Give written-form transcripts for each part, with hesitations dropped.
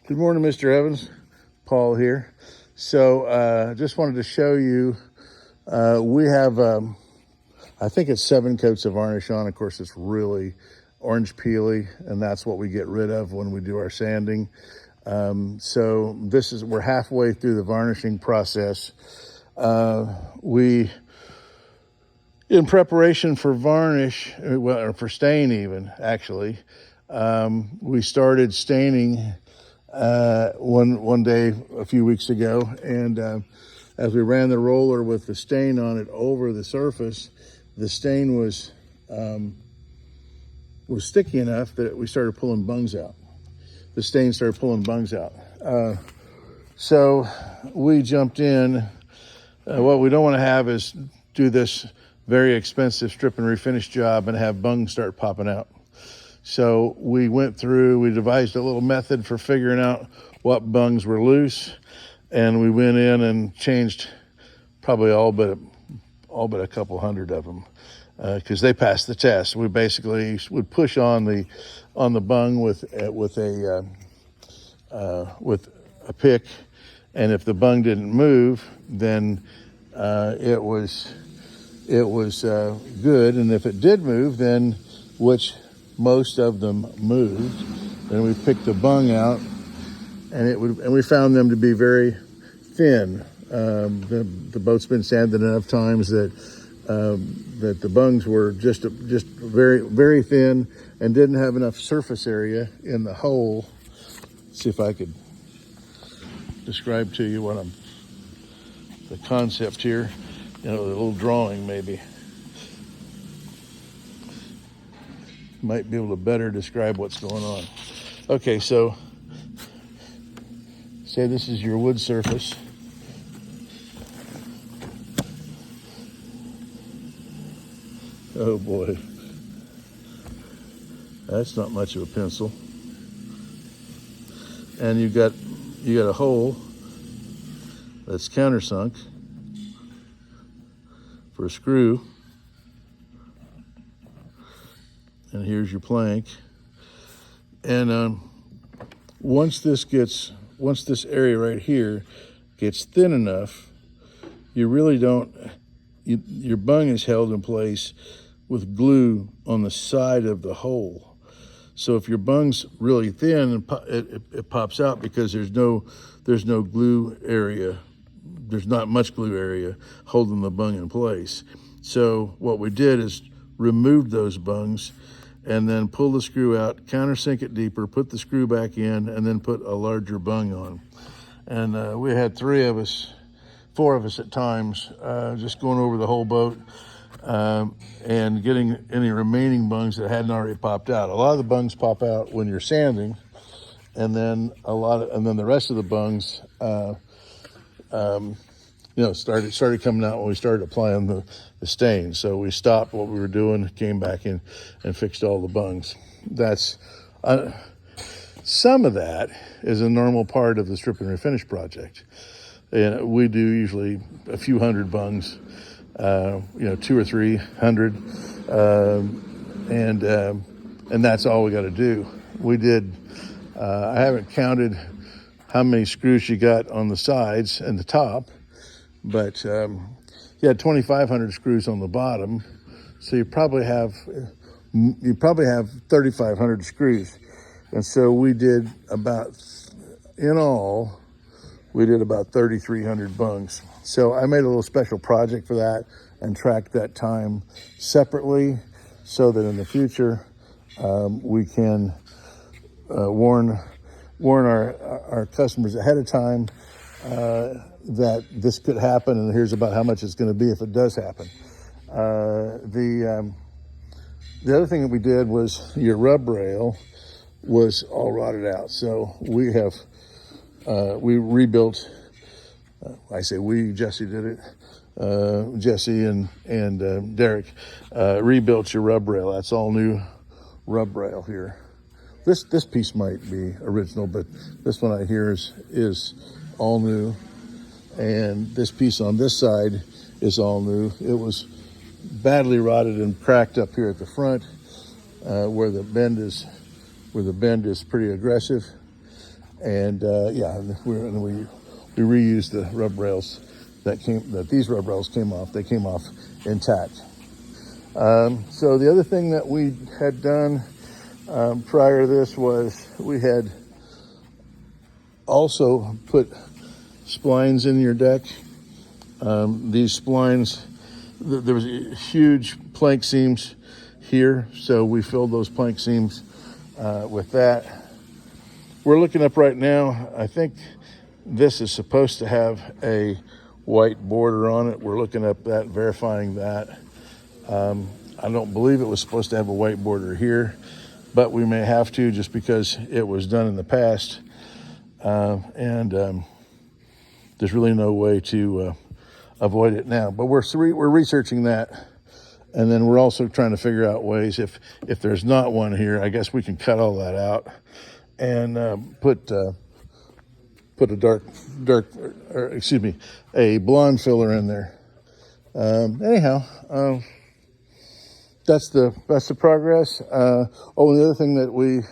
Good morning, Mr. Evans. Paul here. So just wanted to show you, we have, I think it's 7 coats of varnish on. Of course, it's really orange peely, and that's what we get rid of when we do our sanding. So we're halfway through the varnishing process. In preparation for varnish, well, or for stain even, actually, we started staining one day a few weeks ago, and as we ran the roller with the stain on it over the surface, the stain was sticky enough that we started pulling bungs out. The stain started pulling bungs out. So we jumped in. What we don't want to have is do this very expensive strip and refinish job and have bungs start popping out. So we devised a little method for figuring out what bungs were loose, and we went in and changed probably all but a couple hundred of them, because they passed the test. We basically would push on the bung with a pick, and if the bung didn't move, then it was good, and if it did move, then, which most of them moved, then we picked the bung out, and we found them to be very thin. The boat's been sanded enough times that the bungs were just very, very thin and didn't have enough surface area in the hole. Let's see if I could describe to you the concept here. A little drawing maybe might be able to better describe what's going on. Okay, so say this is your wood surface. Oh boy, that's not much of a pencil. And you got a hole that's countersunk for a screw, and here's your plank. And once this area right here gets thin enough, you really don't. Your bung is held in place with glue on the side of the hole. So if your bung's really thin, it pops out because there's no glue area. There's not much glue area holding the bung in place. So what we did is removed those bungs and then pull the screw out, countersink it deeper, put the screw back in, and then put a larger bung on. And we had 4 of us at times, just going over the whole boat and getting any remaining bungs that hadn't already popped out. A lot of the bungs pop out when you're sanding, and then the rest of the bungs started coming out when we started applying the stain. So we stopped what we were doing, came back in and fixed all the bungs. That's some of that is a normal part of the strip and refinish project. And we do usually a few hundred bungs, 200 or 300, and that's all we got to do. We did. I haven't counted how many screws you got on the sides and the top, but you had 2,500 screws on the bottom, so you probably have 3,500 screws, and so we did in all, we did about 3,300 bungs. So I made a little special project for that and tracked that time separately so that in the future we can warn our customers ahead of time that this could happen, and here's about how much it's going to be if it does happen. The other thing that we did was your rub rail was all rotted out. So we rebuilt. I say we, Jesse did it. Jesse and Derek rebuilt your rub rail. That's all new rub rail here. This piece might be original, but this one right here is all new, and this piece on this side is all new. It was badly rotted and cracked up here at the front, where the bend is pretty aggressive. And yeah, we reused the rub rails that these rub rails came off. They came off intact. So the other thing that we had done prior to this was we had also put splines in your deck. These splines, there was huge plank seams here, so we filled those plank seams with that. We're looking up right now. I think this is supposed to have a white border on it. We're looking up that, verifying that. I don't believe it was supposed to have a white border here, but we may have to just because it was done in the past. And there's really no way to avoid it now. But we're researching that. And then we're also trying to figure out ways, if there's not one here, I guess we can cut all that out and put a a blonde filler in there. Anyhow, that's the progress. And the other thing that we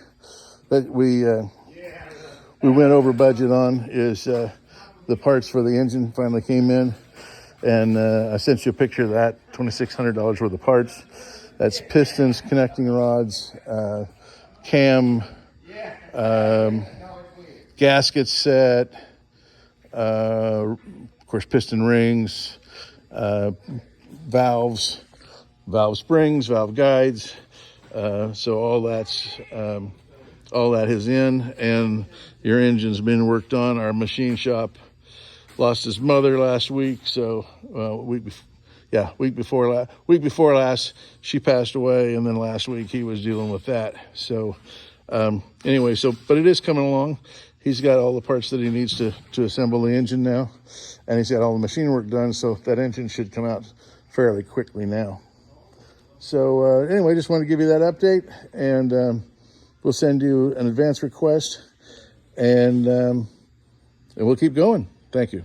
went over budget on is the parts for the engine finally came in. And I sent you a picture of that, $2,600 worth of parts. That's pistons, connecting rods, cam, gasket set, of course, piston rings, valves, valve springs, valve guides. So all that is in, and your engine's been worked on. Our machine shop lost his mother last week, so week before last, she passed away, and then last week he was dealing with that. So anyway, but it is coming along. He's got all the parts that he needs to assemble the engine now, and he's got all the machine work done, so that engine should come out fairly quickly now. So anyway, just want to give you that update, and we'll send you an advance request, and we'll keep going. Thank you.